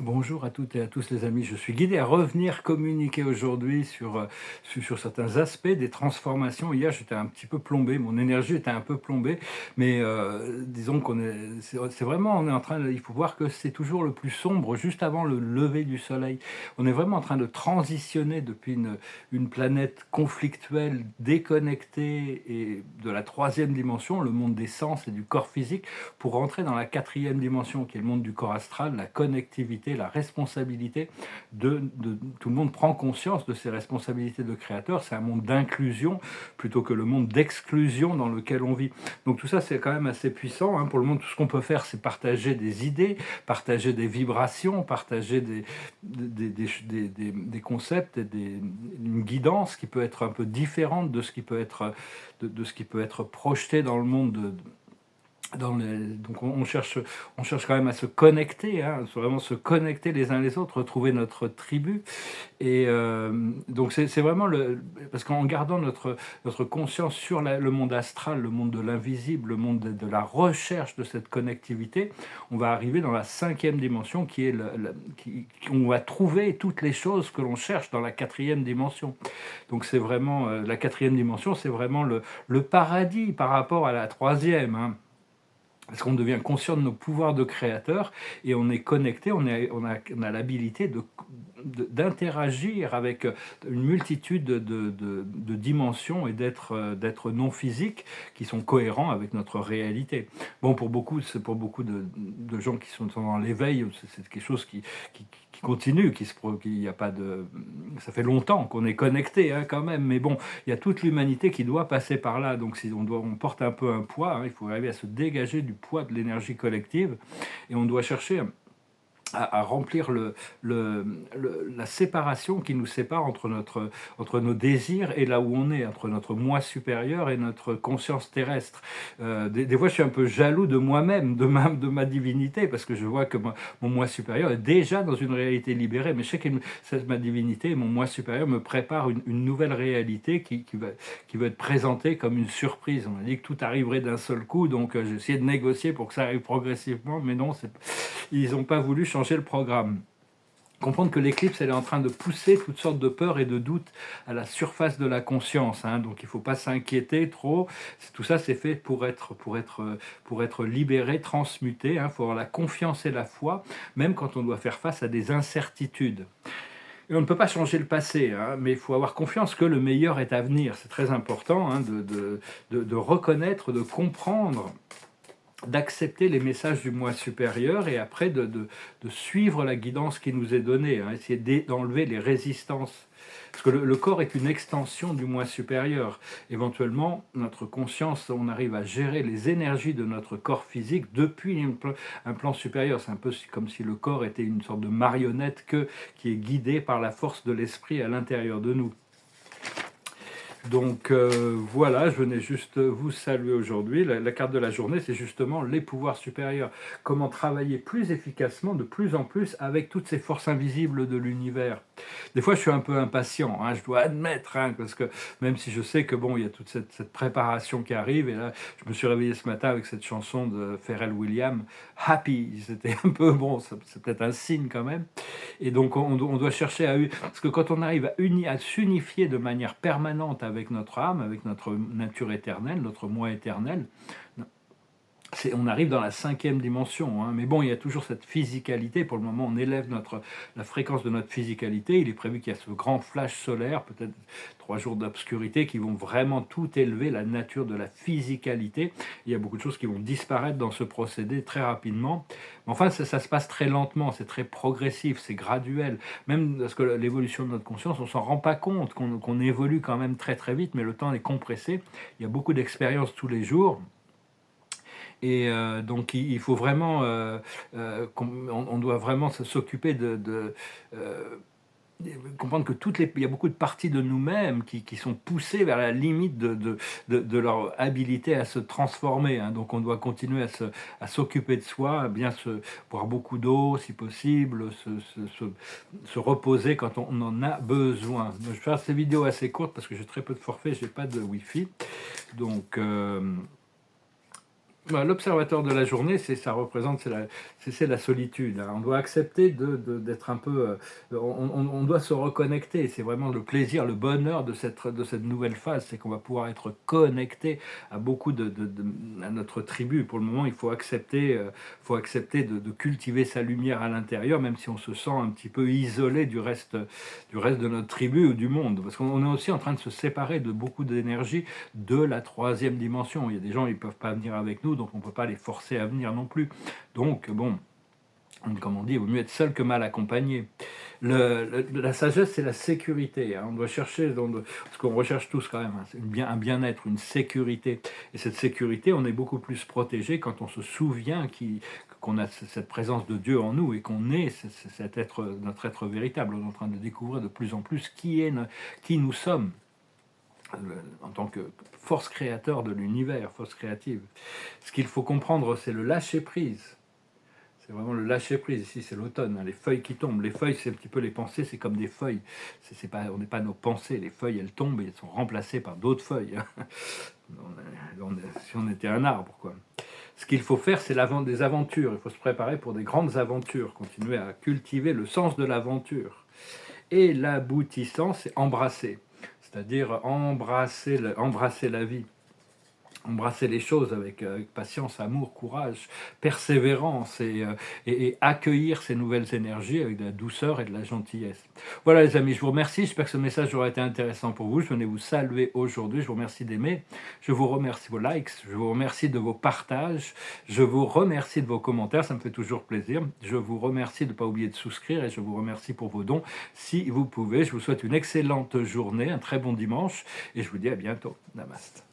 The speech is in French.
Bonjour à toutes et à tous les amis, je suis guidé à revenir communiquer aujourd'hui sur certains aspects des transformations. Hier, j'étais un petit peu plombé, mon énergie était un peu plombée, mais disons c'est vraiment, on est en train il faut voir que c'est toujours le plus sombre juste avant le lever du soleil. On est vraiment en train de transitionner depuis une planète conflictuelle, déconnectée et de la troisième dimension, le monde des sens et du corps physique, pour rentrer dans la quatrième dimension, qui est le monde du corps astral, la connectivité, la responsabilité tout le monde prend conscience de ses responsabilités de créateur. C'est un monde d'inclusion plutôt que le monde d'exclusion dans lequel on vit. Donc tout ça, c'est quand même assez puissant. Hein. Pour le monde, tout ce qu'on peut faire, c'est partager des idées, partager des vibrations, partager des concepts et une guidance qui peut être un peu différente de ce qui peut être, de ce qui peut être projeté dans le monde donc on cherche quand même à se connecter, hein, vraiment se connecter les uns les autres, retrouver notre tribu. Et donc c'est vraiment parce qu'en gardant notre conscience sur le monde astral, le monde de l'invisible, le monde de la recherche de cette connectivité, on va arriver dans la cinquième dimension qui est on va trouver toutes les choses que l'on cherche dans la quatrième dimension. Donc c'est vraiment la quatrième dimension, c'est vraiment le paradis par rapport à la troisième. Hein. Parce qu'on devient conscient de nos pouvoirs de créateur et on est connecté, on a l'habilité d'interagir avec une multitude de dimensions et d'êtres non physiques qui sont cohérents avec notre réalité. Bon, pour beaucoup de gens qui sont dans l'éveil, c'est quelque chose qui continue, il y a pas de, ça fait longtemps qu'on est connecté, hein, quand même, mais bon, il y a toute l'humanité qui doit passer par là, donc si on porte un peu un poids, hein, il faut arriver à se dégager du poids de l'énergie collective, et on doit chercher à remplir la séparation qui nous sépare entre nos désirs et là où on est, entre notre moi supérieur et notre conscience terrestre. Des fois, je suis un peu jaloux de moi-même, de ma divinité, parce que je vois que mon moi supérieur est déjà dans une réalité libérée, mais je sais que ma divinité, mon moi supérieur me prépare une nouvelle réalité qui va être présentée comme une surprise. On m'a dit que tout arriverait d'un seul coup, donc j'ai essayé de négocier pour que ça arrive progressivement, mais non, ils n'ont pas voulu changer le programme. Comprendre que l'éclipse, elle est en train de pousser toutes sortes de peurs et de doutes à la surface de la conscience. Hein. Donc il ne faut pas s'inquiéter trop. Tout ça, c'est fait pour être libéré, transmuté. Il faut avoir la confiance et la foi, même quand on doit faire face à des incertitudes. Et on ne peut pas changer le passé, hein, mais il faut avoir confiance que le meilleur est à venir. C'est très important, hein, de reconnaître, de comprendre, d'accepter les messages du moi supérieur et après de suivre la guidance qui nous est donnée, hein, essayer d'enlever les résistances. Parce que le corps est une extension du moi supérieur. Éventuellement, notre conscience, on arrive à gérer les énergies de notre corps physique depuis un plan supérieur. C'est un peu comme si le corps était une sorte de marionnette qui est guidée par la force de l'esprit à l'intérieur de nous. Donc voilà, je venais juste vous saluer aujourd'hui. La carte de la journée, c'est justement les pouvoirs supérieurs. Comment travailler plus efficacement, de plus en plus, avec toutes ces forces invisibles de l'univers. Des fois, je suis un peu impatient, hein, je dois admettre, hein, parce que même si je sais que bon, il y a toute cette préparation qui arrive, et là, je me suis réveillé ce matin avec cette chanson de Pharrell Williams, Happy. C'était un peu, bon, c'est peut-être un signe quand même. Et donc, on doit chercher parce que quand on arrive à s'unifier de manière permanente avec notre âme, avec notre nature éternelle, notre moi éternel, on arrive dans la cinquième dimension, hein. Mais bon, il y a toujours cette physicalité. Pour le moment, on élève la fréquence de notre physicalité. Il est prévu qu'il y a ce grand flash solaire, peut-être 3 jours d'obscurité, qui vont vraiment tout élever, la nature de la physicalité. Il y a beaucoup de choses qui vont disparaître dans ce procédé très rapidement. Mais enfin, ça se passe très lentement, c'est très progressif, c'est graduel. Même parce que l'évolution de notre conscience, on s'en rend pas compte qu'on évolue quand même très très vite, mais le temps est compressé. Il y a beaucoup d'expériences tous les jours. Et donc il faut vraiment, on doit vraiment s'occuper comprendre que il y a beaucoup de parties de nous-mêmes qui sont poussées vers la limite de leur habilité à se transformer. Hein. Donc on doit continuer à s'occuper de soi, à bien boire beaucoup d'eau si possible, se reposer quand on en a besoin. Je vais faire ces vidéos assez courtes parce que j'ai très peu de forfaits, j'ai pas de Wi-Fi. Donc Bah, l'observateur de la journée, ça représente, c'est la solitude, hein. On doit accepter d'être un peu, on doit se reconnecter. C'est vraiment le plaisir, le bonheur de cette nouvelle phase, c'est qu'on va pouvoir être connecté à beaucoup à notre tribu. Pour le moment, il faut accepter de cultiver sa lumière à l'intérieur, même si on se sent un petit peu isolé du reste de notre tribu ou du monde. Parce qu'on est aussi en train de se séparer de beaucoup d'énergie de la troisième dimension. Il y a des gens, ils ne peuvent pas venir avec nous, donc on ne peut pas les forcer à venir non plus. Donc, bon, comme on dit, il vaut mieux être seul que mal accompagné. La sagesse, c'est la sécurité, hein. On doit chercher, ce qu'on recherche tous quand même, hein, c'est un bien-être, une sécurité. Et cette sécurité, on est beaucoup plus protégé quand on se souvient qu'on a cette présence de Dieu en nous et qu'on est cet être, notre être véritable. On est en train de découvrir de plus en plus qui nous sommes en tant que force créateur de l'univers, force créative. Ce qu'il faut comprendre, c'est le lâcher-prise. C'est vraiment le lâcher-prise. Ici, c'est l'automne, hein, les feuilles qui tombent. Les feuilles, c'est un petit peu les pensées, c'est comme des feuilles. On n'est pas nos pensées. Les feuilles, elles tombent et elles sont remplacées par d'autres feuilles. Si on était un arbre, quoi. Ce qu'il faut faire, c'est des aventures. Il faut se préparer pour des grandes aventures, continuer à cultiver le sens de l'aventure. Et l'aboutissant, c'est embrasser. C'est-à-dire embrasser la vie, embrasser les choses avec patience, amour, courage, persévérance et accueillir ces nouvelles énergies avec de la douceur et de la gentillesse. Voilà les amis, je vous remercie, j'espère que ce message aura été intéressant pour vous. Je venais vous saluer aujourd'hui, je vous remercie d'aimer, je vous remercie de vos likes, je vous remercie de vos partages, je vous remercie de vos commentaires, ça me fait toujours plaisir. Je vous remercie de ne pas oublier de souscrire et je vous remercie pour vos dons. Si vous pouvez, je vous souhaite une excellente journée, un très bon dimanche et je vous dis à bientôt. Namaste.